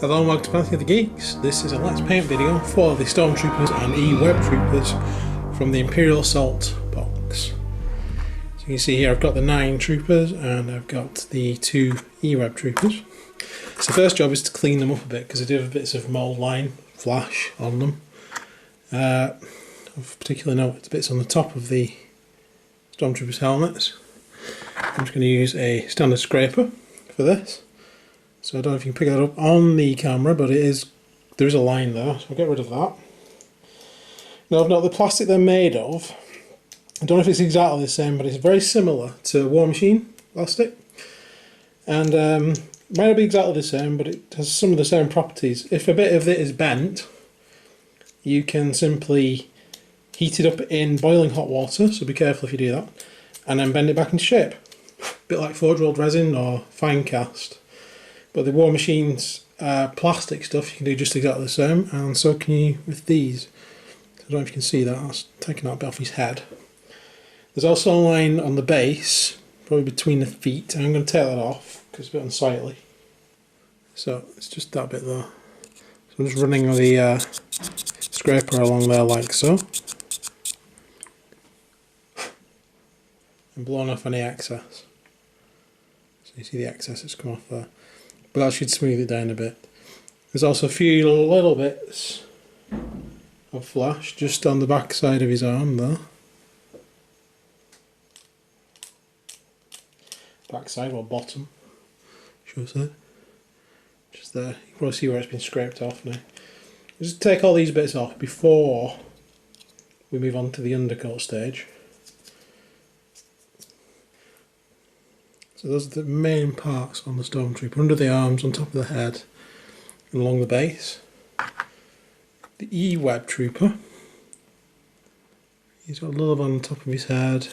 Hello and welcome to Path of the Geeks. This is a Let's Paint video for the Stormtroopers and E-Web Troopers from the Imperial Assault box. So you can see here I've got the 9 troopers and I've got the 2 E-Web Troopers. So the first job is to clean them up a bit because I do have bits of mould line flash on them. Of particular note, it's bits on the top of the Stormtroopers helmets. I'm just going to use a standard scraper for this. So I don't know if you can pick that up on the camera, but there is a line there, so I'll get rid of that. Now I've got the plastic they're made of. I don't know if it's exactly the same, but it's very similar to War Machine plastic. And it might not be exactly the same, but it has some of the same properties. If a bit of it is bent, you can simply heat it up in boiling hot water, so be careful if you do that, and then bend it back into shape. A bit like forge rolled resin or fine cast. But the War Machine's plastic stuff you can do just exactly the same, and so can you with these. I don't know if you can see that, that's taken out a bit off his head. There's also a line on the base, probably between the feet, and I'm going to take that off because it's a bit unsightly. So it's just that bit there. So I'm just running the scraper along there like so. And blowing off any excess. So you see the excess that's come off there. But that should smooth it down a bit. There's also a few little bits of flash just on the back side of his arm there. Back side or bottom, should I say. Just there. You can probably see where it's been scraped off now. Just take all these bits off before we move on to the undercoat stage. So those are the main parts on the Stormtrooper, under the arms, on top of the head, and along the base. The E-Web Trooper, he's got a little bit on the top of his head,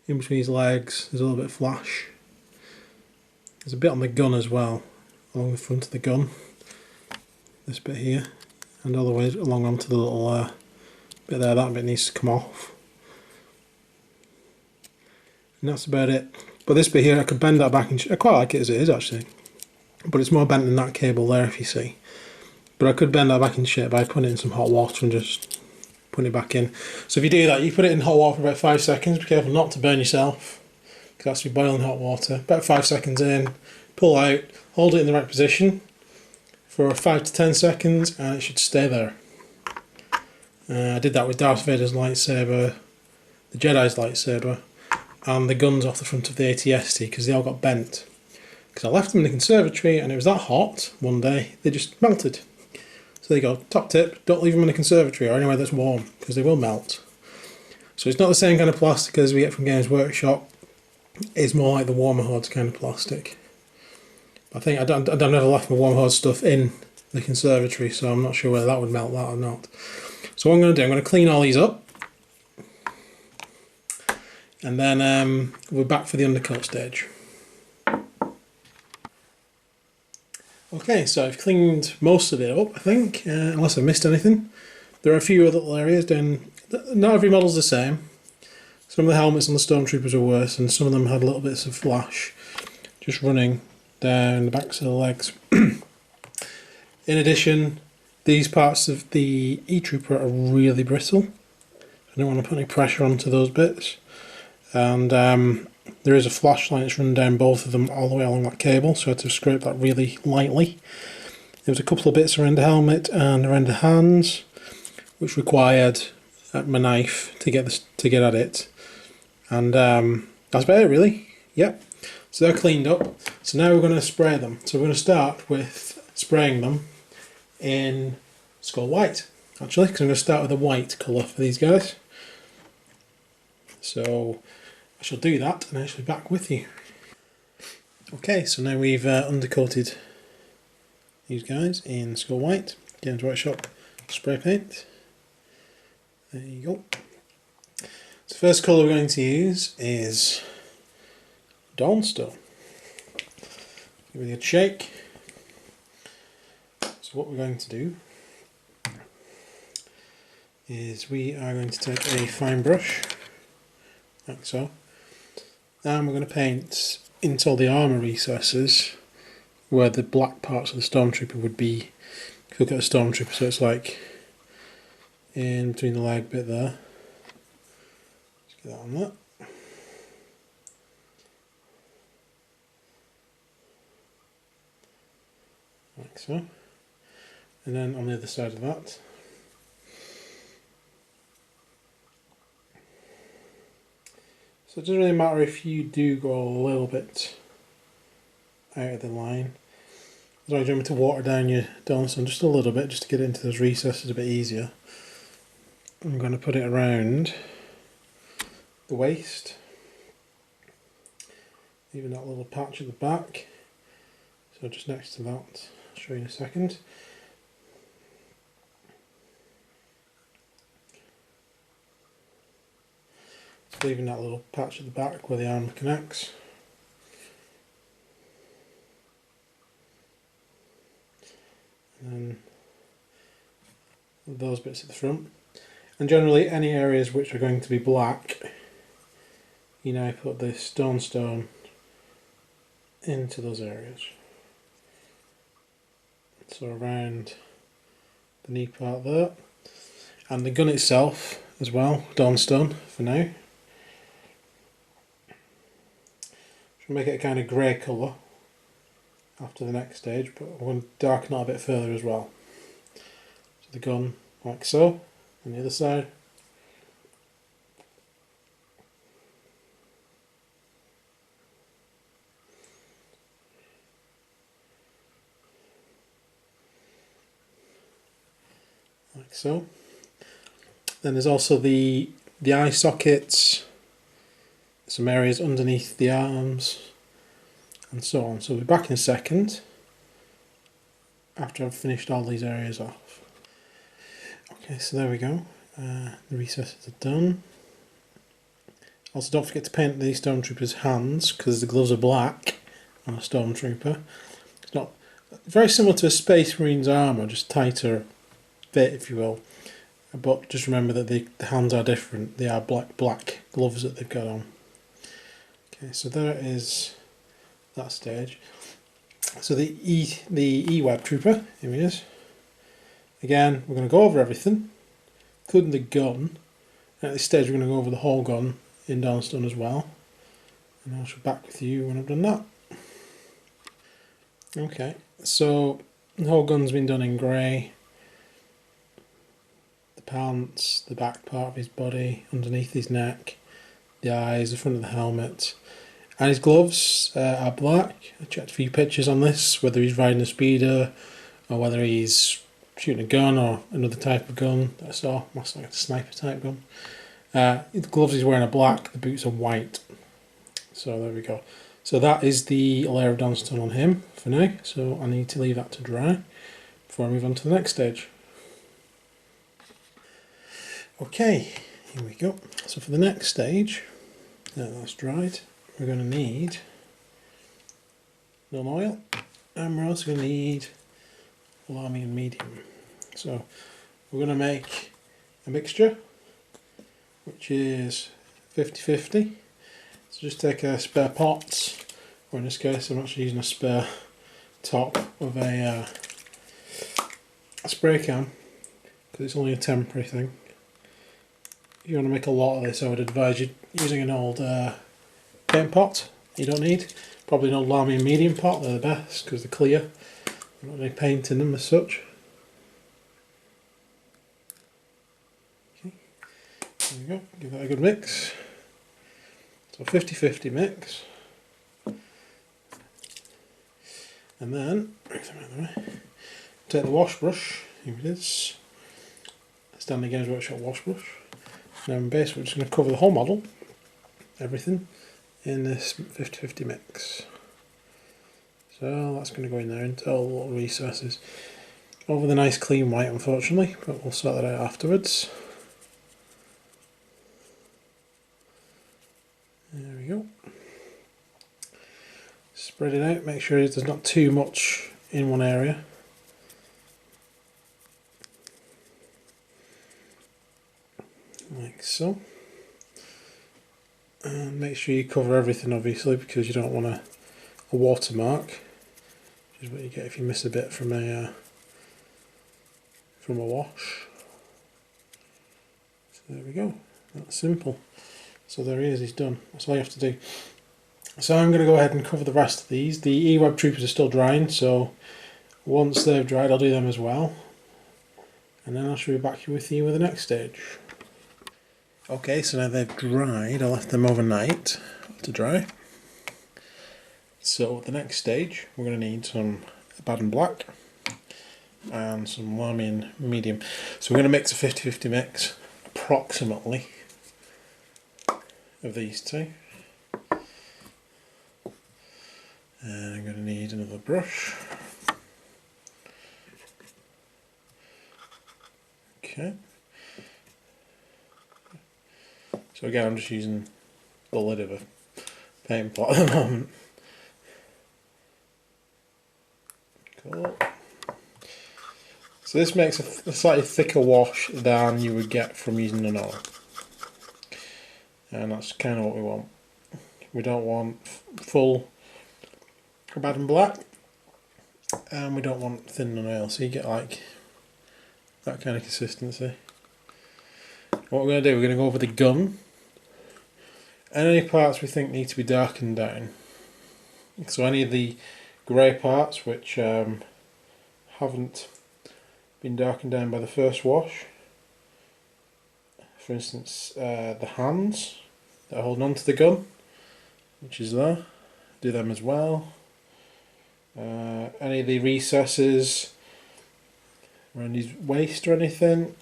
in between his legs there's a little bit of flash. There's a bit on the gun as well, along the front of the gun, this bit here, and all the way along onto the little bit there. That bit needs to come off. And that's about it. But this bit here, I could bend that back and I quite like it as it is actually. But it's more bent than that cable there if you see. But I could bend that back into shape by putting it in some hot water and just putting it back in. So if you do that, you put it in hot water for about 5 seconds. Be careful not to burn yourself, because it has to be boiling hot water. About 5 seconds in, pull out, hold it in the right position for 5 to 10 seconds and it should stay there. I did that with Darth Vader's lightsaber, the Jedi's lightsaber, and the guns off the front of the AT-ST because they all got bent. Because I left them in the conservatory and it was that hot one day, they just melted. So there you go, top tip, don't leave them in the conservatory or anywhere that's warm because they will melt. So it's not the same kind of plastic as we get from Games Workshop, it's more like the Warmer Hordes kind of plastic. I think I've never left my Warmer Horde stuff in the conservatory, so I'm not sure whether that would melt that or not. So what I'm going to do, I'm going to clean all these up. And then we're back for the undercoat stage. Okay, so I've cleaned most of it up, I think, unless I missed anything. There are a few other little areas down. Not every model's the same. Some of the helmets on the Stormtroopers are worse, and some of them had little bits of flash just running down the backs of the legs. In addition, these parts of the E-Trooper are really brittle. I don't want to put any pressure onto those bits. And there is a flashlight that's run down both of them all the way along that cable, so I had to scrape that really lightly. There was a couple of bits around the helmet and around the hands, which required my knife to get at it. And that's about it really. Yep. So they're cleaned up. So now we're going to spray them. So we're going to start with spraying them in Skull White, actually, because I'm going to start with a white colour for these guys. So I shall do that and I shall be back with you. Okay, so now we've undercoated these guys in Skull White, Games Workshop spray paint. There you go. So the first colour we're going to use is Dawnstone. Give it a good shake. So what we're going to do is we are going to take a fine brush, like so, and we're going to paint into all the armour recesses where the black parts of the Stormtrooper would be. If you look at the Stormtrooper, so it's like in between the leg bit there. Let's get that on that. Like so. And then on the other side of that. So it doesn't really matter if you do go a little bit out of the line. As long as you want me to water down your Dawnstone just a little bit, just to get into those recesses a bit easier. I'm going to put it around the waist, even that little patch at the back. So just next to that, I'll show you in a second. So leaving that little patch at the back where the armour connects. And then those bits at the front. And generally any areas which are going to be black, you now put this Dawnstone into those areas. So around the knee part there. And the gun itself as well, Dawnstone for now. Should make it a kind of grey colour after the next stage, but I want to darken it a bit further as well. So the gun like so, on the other side. Like so. Then there's also the eye sockets, some areas underneath the arms, and so on. So we'll be back in a second after I've finished all these areas off. Okay, so there we go. The recesses are done. Also, don't forget to paint the Stormtrooper's hands, because the gloves are black on a Stormtrooper. It's not very similar to a Space Marine's armour, just tighter fit, if you will. But just remember that the hands are different. They are black gloves that they've got on. Okay, so there is that stage. So the E-Web Trooper, here he is. Again, we're going to go over everything, including the gun. At this stage, we're going to go over the whole gun in Dawnstone as well. And I shall be back with you when I've done that. Okay, so the whole gun's been done in grey. The pants, the back part of his body, underneath his neck, the eyes, the front of the helmet. And his gloves are black. I checked a few pictures on this, whether he's riding a speeder or whether he's shooting a gun or another type of gun that I saw, looks like a sniper type gun. The gloves he's wearing are black, the boots are white. So there we go. So that is the layer of Dawnstone on him for now. So I need to leave that to dry before I move on to the next stage. Okay, here we go. So for the next stage, now that's dried, we're going to need NULN oil, and we're also going to need LAHMIAN medium. So we're going to make a mixture which is 50-50. So just take a spare pot, or in this case I'm actually using a spare top of a spray can, because it's only a temporary thing. If you want to make a lot of this, I would advise you using an old paint pot. You don't need probably an old LAHMIAN medium pot, they're the best because they're clear. There's not any paint in them as such. Okay. There we go, give that a good mix. So 50-50 mix. And then, take the wash brush, here it is, Stanley Games Workshop wash brush. Now basically we're just going to cover the whole model, everything, in this 50-50 mix. So that's going to go in there into all the little recesses. Over the nice clean white unfortunately, but we'll sort that out afterwards. There we go. Spread it out, make sure there's not too much in one area. Like so. And make sure you cover everything, obviously, because you don't want a watermark, which is what you get if you miss a bit from a wash. So there we go. That's simple. So there he is. He's done. That's all you have to do. So I'm going to go ahead and cover the rest of these. The E-Web Troopers are still drying, so once they've dried, I'll do them as well. And then I shall be back with you with the next stage. Okay, so now they've dried. I left them overnight to dry. So the next stage, we're going to need some ABADDON Black and some LAHMIAN Medium. So we're going to mix a 50-50 mix, approximately, of these two. And I'm going to need another brush. Okay. So again, I'm just using the lid of a paint pot at the moment. Cool. So this makes a slightly thicker wash than you would get from using an oil. And that's kind of what we want. We don't want full ABADDON Black, and we don't want thin and oil, so you get like that kind of consistency. What we're going to do, we're going to go over the gun, and any parts we think need to be darkened down. So any of the grey parts which haven't been darkened down by the first wash, for instance the hands that are holding onto the gun, which is there, do them as well. Any of the recesses around his waist or anything,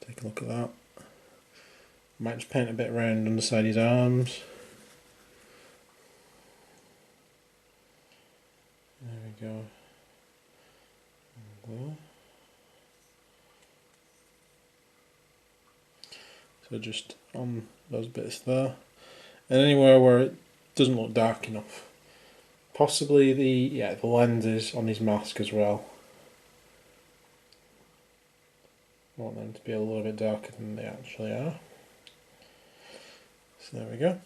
take a look at that. Might just paint a bit around underside his arms. There we go. And there. So just on those bits there, and anywhere where it doesn't look dark enough. Possibly the lenses on his mask as well. I want them to be a little bit darker than they actually are. So there we go. And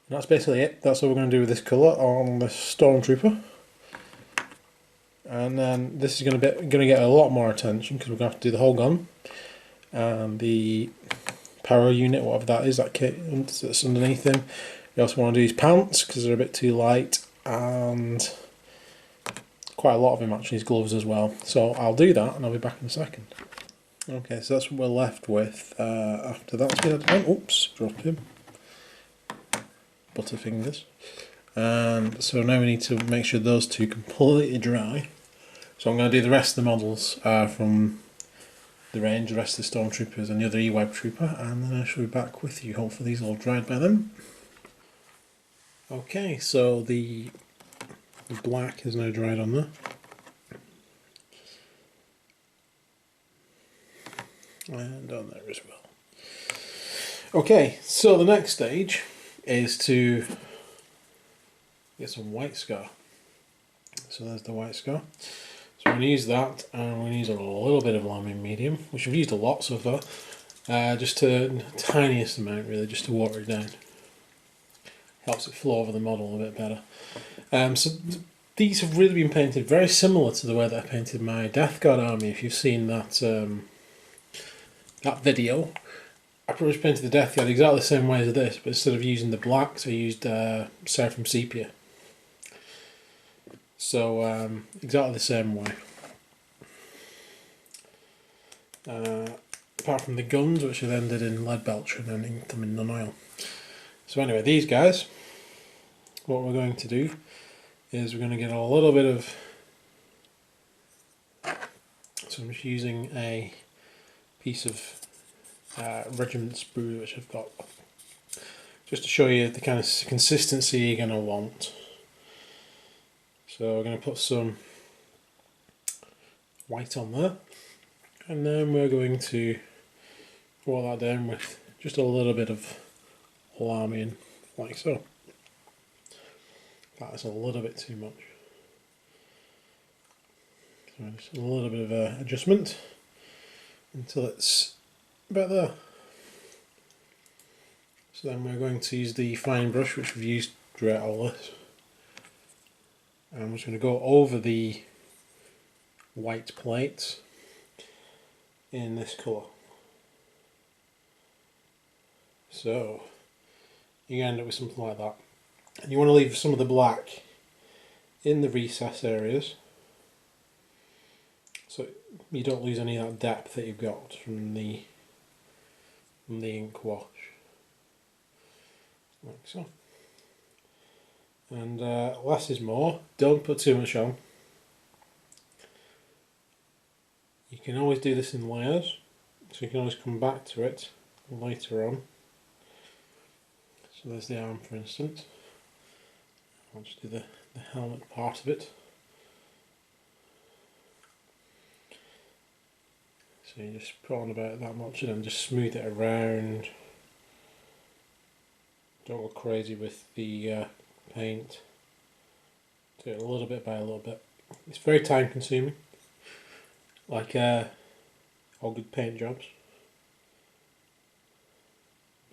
that's basically it. That's what we're going to do with this colour on the Stormtrooper. And then this is going to get a lot more attention because we're going to have to do the whole gun and the power unit, whatever that is, that kit that's underneath him. You also want to do his pants because they're a bit too light, and quite a lot of him actually, his gloves as well. So I'll do that and I'll be back in a second. Okay, so that's what we're left with after that's been done. Oops, dropped him. Butterfingers. And so now we need to make sure those two completely dry. So I'm going to do the rest of the models from the range, the rest of the Stormtroopers and the other E-Web Trooper, and then I shall be back with you. Hopefully these are all dried by then. Okay, so the black is now dried on there. And on there as well. Okay, so the next stage is to get some white scar. So there's the white scar. So we're going to use that, and we're going to use a little bit of LAHMIAN Medium, which we've used a lot so far. Just the tiniest amount really, just to water it down. Helps it flow over the model a bit better. So these have really been painted very similar to the way that I painted my Death Guard army. If you've seen that that video, I pretty much painted the Death Guard exactly the same way as this, but instead of using the blacks, I used Seraphim Sepia. So exactly the same way. Apart from the guns, which I then did in Leadbelcher and then inked them in non-oil. So anyway, these guys, what we're going to do is we're going to get a little bit of, so I'm just using a piece of regiment sprue which I've got, just to show you the kind of consistency you're going to want. So we're going to put some white on there, and then we're going to pour that down with just a little bit of LAHMIAN, like so. That is a little bit too much. So just a little bit of adjustment until it's about there. So then we're going to use the fine brush which we've used throughout all this. And I'm just going to go over the white plates in this colour. So you end up with something like that. And you want to leave some of the black in the recess areas so you don't lose any of that depth that you've got from the ink wash. Like so. And less is more. Don't put too much on. You can always do this in layers, so you can always come back to it later on. So there's the arm, for instance. I'll just do the helmet part of it. So you just put on about that much and then just smooth it around. Don't go crazy with the paint. Do it a little bit by a little bit. It's very time consuming, like all good paint jobs,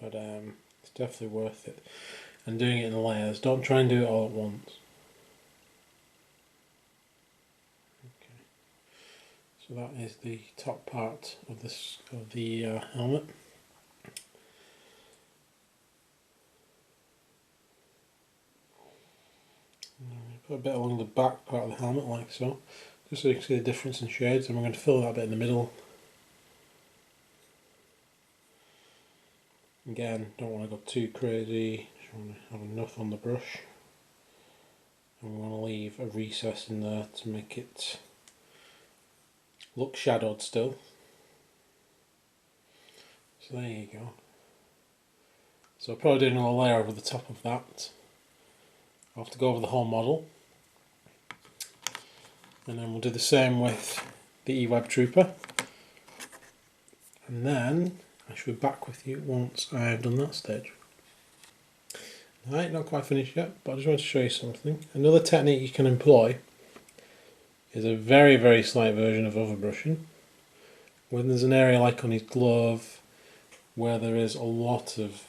but it's definitely worth it. And doing it in layers, don't try and do it all at once. Okay. So that is the top part of the helmet. Put a bit along the back part of the helmet like so, just so you can see the difference in shades, and we're going to fill that bit in the middle. Again, don't want to go too crazy, just want to have enough on the brush, and we want to leave a recess in there to make it look shadowed still. So there you go. So I'll probably do another layer over the top of that. I'll have to go over the whole model, and then we'll do the same with the eWeb Trooper, and then I should be back with you once I've done that stage. Alright, not quite finished yet, but I just want to show you something. Another technique you can employ is a very, very slight version of overbrushing. When there's an area like on his glove where there is a lot of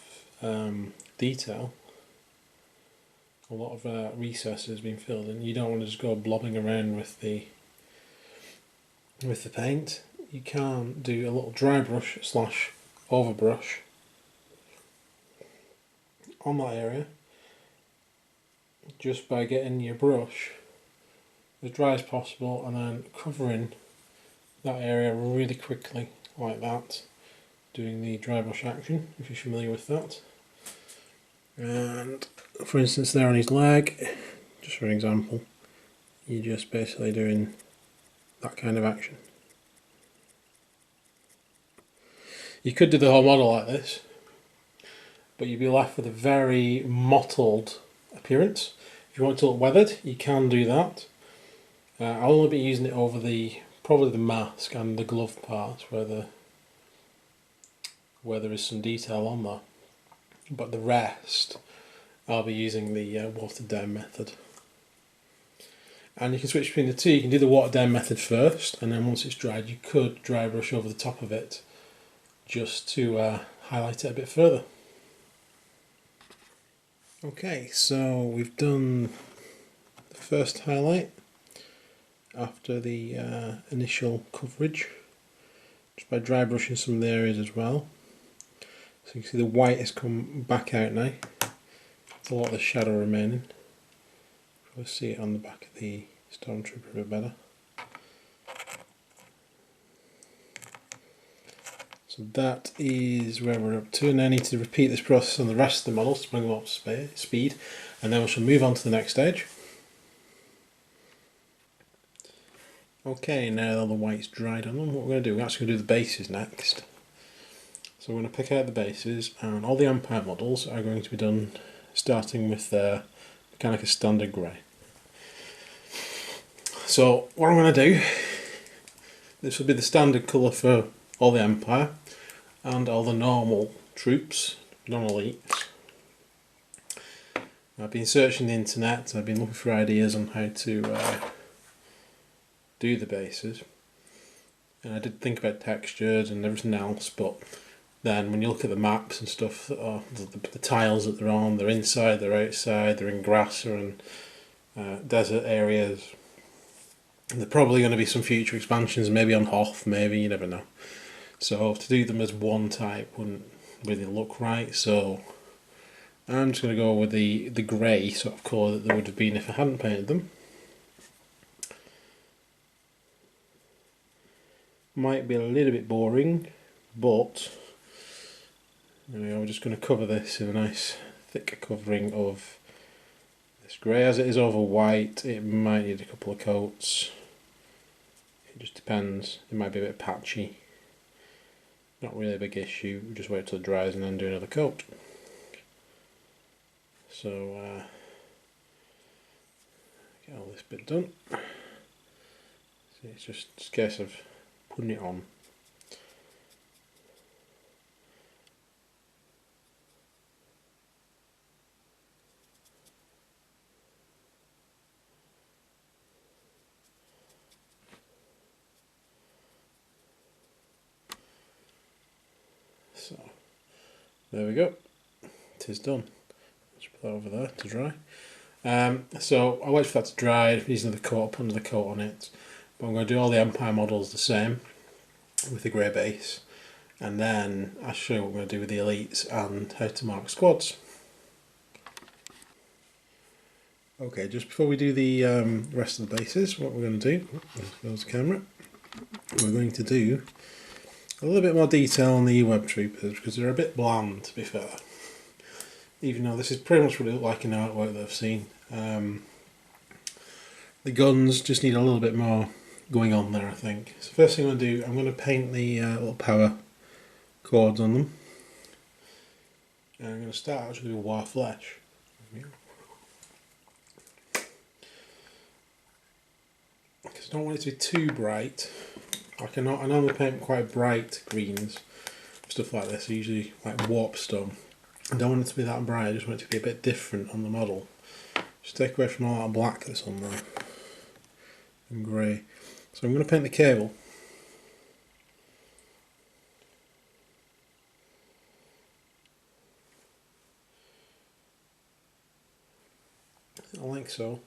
detail, a lot of recesses being filled in, you don't want to just go blobbing around with the paint. You can do a little dry brush slash overbrush on that area just by getting your brush as dry as possible and then covering that area really quickly like that, doing the dry brush action if you're familiar with that. And for instance there on his leg, just for an example, you're just basically doing that kind of action. You could do the whole model like this, but you'd be left with a very mottled appearance. If you want it to look weathered, you can do that. I'll only be using it over probably the mask and the glove parts where there is some detail on there. But the rest, I'll be using the watered down method. And you can switch between the two. You can do the watered down method first, and then once it's dried, you could dry brush over the top of it just to highlight it a bit further. Okay, so we've done the first highlight after the initial coverage, just by dry brushing some of the areas as well. So you can see the white has come back out now. There's a lot of the shadow remaining. You'll see it on the back of the Stormtrooper a bit better. So that is where we're up to, and I need to repeat this process on the rest of the models to bring them up to speed, and then we shall move on to the next stage. Okay, now all the white's dried on them, what we're going to do, we're actually going to do the bases next. So we're going to pick out the bases, and all the Empire models are going to be done starting with Mecanicus Standard Grey. So what I'm going to do, this will be the standard colour for all the Empire and all the normal troops, non-elites. I've been searching the internet, I've been looking for ideas on how to do the bases, and I did think about textures and everything else, but then when you look at the maps and stuff, the tiles that they're on, they're inside, they're outside, they're in grass or in desert areas. And there are probably going to be some future expansions, maybe on Hoth, maybe, you never know. So to do them as one type wouldn't really look right, so I'm just going to go with the grey sort of colour that there would have been if I hadn't painted them. Might be a little bit boring, but anyway, we're just going to cover this in a nice thick covering of this grey. As it is over white, it might need a couple of coats. It just depends. It might be a bit patchy. Not really a big issue. We'll just wait till it dries and then do another coat. So get all this bit done. See, it's just a case of putting it on. So there we go, it is done. Let's put that over there to dry. So I'll wait for that to dry, using the coat, put another coat on it. But I'm going to do all the Empire models the same, with the grey base. And then I'll show you what I'm going to do with the elites and how to mark squads. Okay, just before we do the rest of the bases, what we're going to do, there's the camera, we're going to do a little bit more detail on the web troopers because they're a bit bland, to be fair. Even though this is pretty much what it looked like in artwork that I've seen. The guns just need a little bit more going on there, I think. So first thing I'm going to do, I'm going to paint the little power cords on them. And I'm going to start actually with Wargh flesh. Because I don't want it to be too bright. I normally paint quite bright greens, stuff like this, usually like Warpstone. I don't want it to be that bright, I just want it to be a bit different on the model. Just take away from all that black that's on there, and grey. So I'm going to paint the cable. Like so,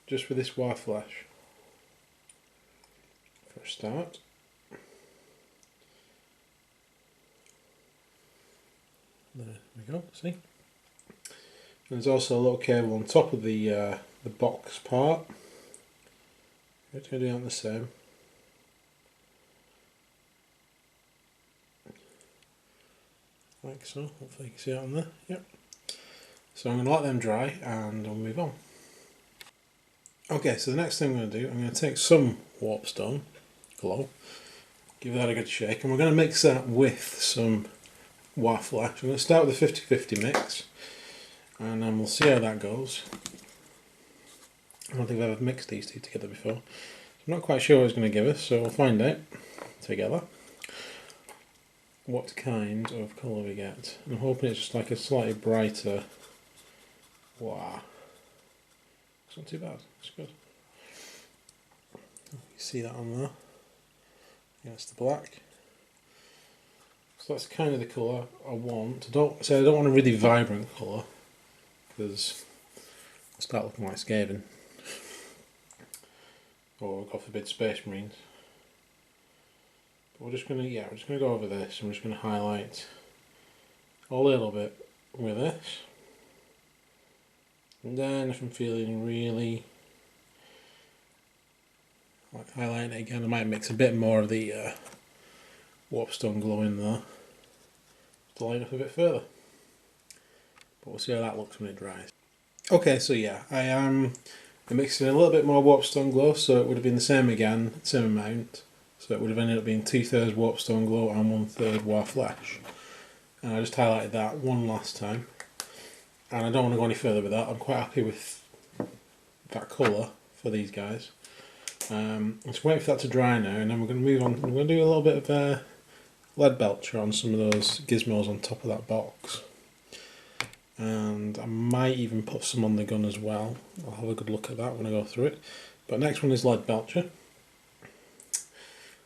just with this Wargh flesh. For a start. There we go, see? There's also a little cable on top of the box part. We're going to do that the same. Like so, hopefully you can see that on there. Yep. So I'm going to let them dry and we'll move on. Okay, so the next thing I'm going to do, I'm going to take some Warpstone glow, give that a good shake, and we're going to mix that with some Wargh flesh. I'm going to start with a 50-50 mix, and then we'll see how that goes. I don't think I've ever mixed these two together before. I'm not quite sure what it's going to give us, so we'll find out together what kind of colour we get. And I'm hoping it's just like a slightly brighter Wargh. It's not too bad, it's good. You see that on there? Against the black. So that's kind of the colour I want. I don't want a really vibrant colour because I'll start looking like Skaven. Or God forbid Space Marines. But we're just gonna go over this and we're just gonna highlight a little bit with this. And then if I'm feeling really like highlighting it again, I might mix a bit more of the Warpstone glow in there to line up a bit further. But we'll see how that looks when it dries. Okay, so yeah, I am mixing a little bit more Warpstone glow, so it would have been the same again, same amount. So it would have ended up being 2/3 Warpstone glow and 1/3 Wargh flesh. And I just highlighted that one last time. And I don't want to go any further with that. I'm quite happy with that colour for these guys. Let's wait for that to dry now, and then we're going to move on. We're going to do a little bit of Leadbelcher on some of those gizmos on top of that box. And I might even put some on the gun as well. I'll have a good look at that when I go through it. But next one is Leadbelcher.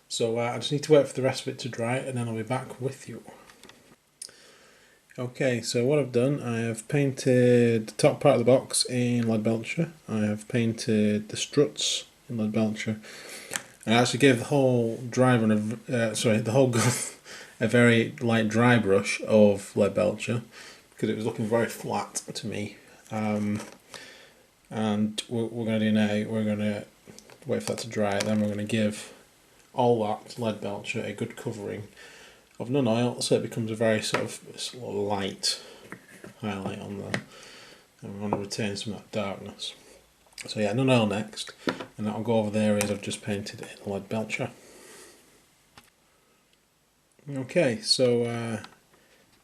So I just need to wait for the rest of it to dry, and then I'll be back with you. Okay, so what I've done, I have painted the top part of the box in Leadbelcher. I have painted the struts in Leadbelcher. And I actually gave the whole driver, the whole gun a very light dry brush of Leadbelcher because it was looking very flat to me. And what we're going to do now, we're going to wait for that to dry, then we're going to give all that Leadbelcher a good covering of none oil, so it becomes a very sort of light highlight on there, and we want to retain some of that darkness. So yeah, none oil next, and that'll go over the areas I've just painted in Leadbelcher. Okay, so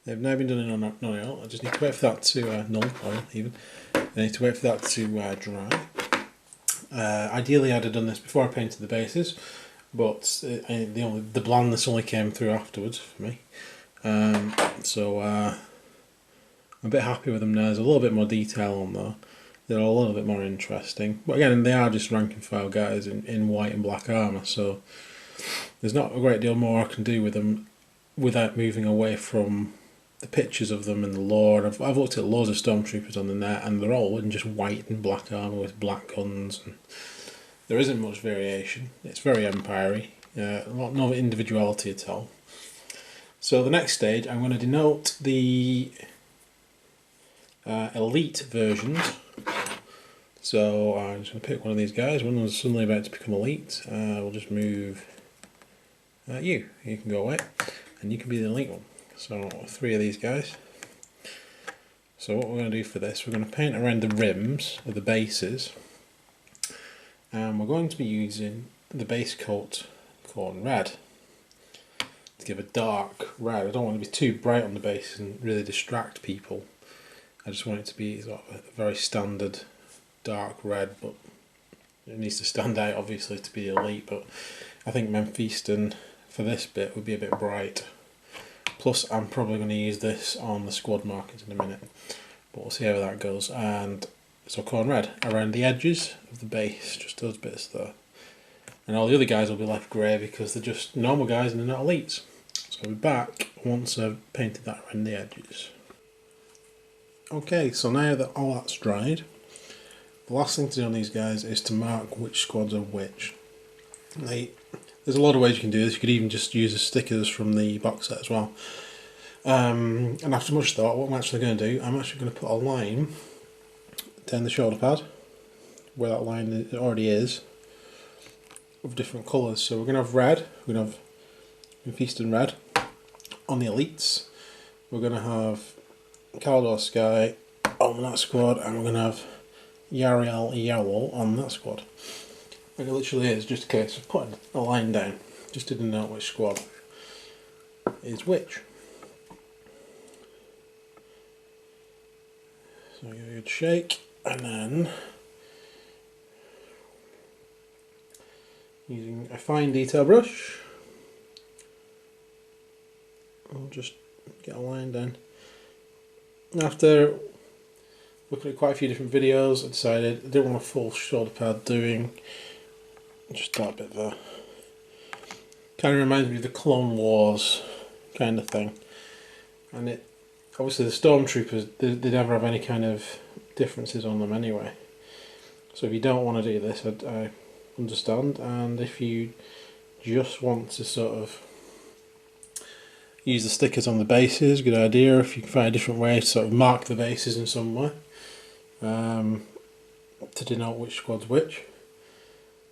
they've now been done in none oil. I just need to wait for that to null oil even. I need to wait for that to dry. Ideally, I'd have done this before I painted the bases, but the blandness only came through afterwards for me. So I'm a bit happy with them now. There's a little bit more detail on there. They're a little bit more interesting. But again, they are just rank and file guys in white and black armour, so there's not a great deal more I can do with them without moving away from the pictures of them and the lore. I've looked at loads of stormtroopers on the net, and they're all in just white and black armour with black guns. And there isn't much variation. It's very empire-y, no individuality at all. So the next stage, I'm going to denote the elite versions. So I'm just going to pick one of these guys. One was suddenly about to become elite. We'll just move you. You can go away, and you can be the elite one. So 3 of these guys. So what we're going to do for this, we're going to paint around the rims of the bases. And we're going to be using the base coat Khorne red to give a dark red. I don't want it to be too bright on the base and really distract people. I just want it to be sort of a very standard dark red, but it needs to stand out obviously to be elite. But I think Mephiston for this bit would be a bit bright. Plus I'm probably going to use this on the squad markings in a minute, but we'll see how that goes. And so Khorne red around the edges of the base, just those bits there. And all the other guys will be left grey because they're just normal guys and they're not elites. So I'll be back once I've painted that around the edges. Okay, so now that all that's dried, the last thing to do on these guys is to mark which squads are which. There's a lot of ways you can do this. You could even just use the stickers from the box set as well. And after much thought, what I'm actually going to do, I'm actually going to put a line down the shoulder pad where that line already is of different colours. So we're going to have red, we're going to have Mephiston red on the elites, we're going to have Caledor Sky on that squad, and we're going to have Yriel yellow on that squad. Like it literally is just a case of putting a line down just to denote which squad is which. So give it a good shake, and then using a fine detail brush, I'll just get a line down. After looking at quite a few different videos, I decided I didn't want a full shoulder pad doing just that bit there. Kind of reminds me of the Clone Wars kind of thing. And it obviously the stormtroopers, they never have any kind of differences on them anyway. So if you don't want to do this, I understand. And if you just want to sort of use the stickers on the bases, good idea. If you can find a different way to sort of mark the bases in some way to denote which squad's which,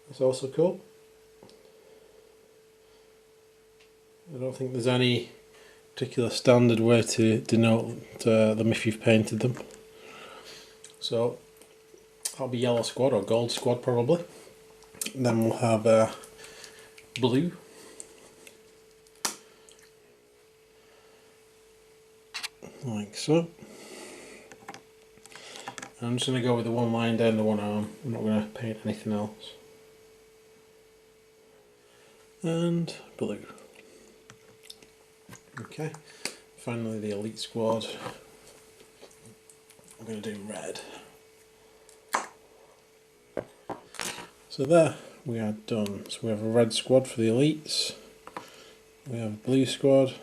it's also cool. I don't think there's any particular standard way to denote them if you've painted them. So that'll be yellow squad or gold squad probably. And then we'll have blue. Like so. I'm just going to go with the one line down the one arm. I'm not going to paint anything else. And blue. Okay, finally the elite squad. I'm going to do red. So there we are done. So we have a red squad for the elites, we have a blue squad,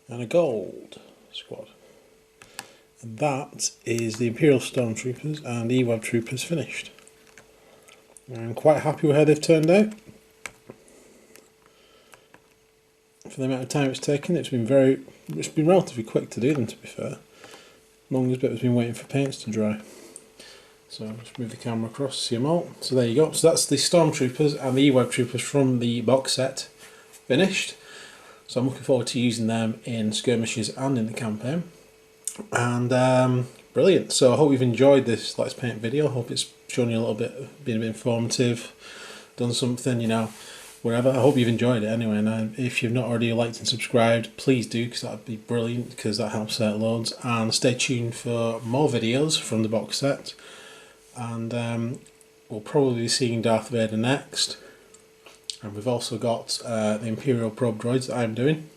and a gold squad. And that is the Imperial Stormtroopers and the Web Troopers finished. I'm quite happy with how they've turned out. For the amount of time it's taken, it's been relatively quick to do them, to be fair. Longest bit has been waiting for paints to dry. So I'll just move the camera across to see them all. So there you go. So that's the Stormtroopers and the Web Troopers from the box set finished. So I'm looking forward to using them in skirmishes and in the campaign. And brilliant. So I hope you've enjoyed this Let's Paint video. I hope it's shown you a little bit, been a bit informative, done something, you know, whatever. I hope you've enjoyed it anyway. And if you've not already liked and subscribed, please do, because that would be brilliant, because that helps out loads. And stay tuned for more videos from the box set. And we'll probably be seeing Darth Vader next. And we've also got the Imperial probe droids that I'm doing.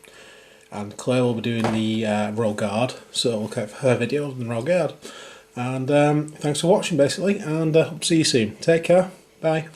And Claire will be doing the Royal Guard, so look out for her video on the Royal Guard. And thanks for watching, basically, and hope to see you soon. Take care. Bye.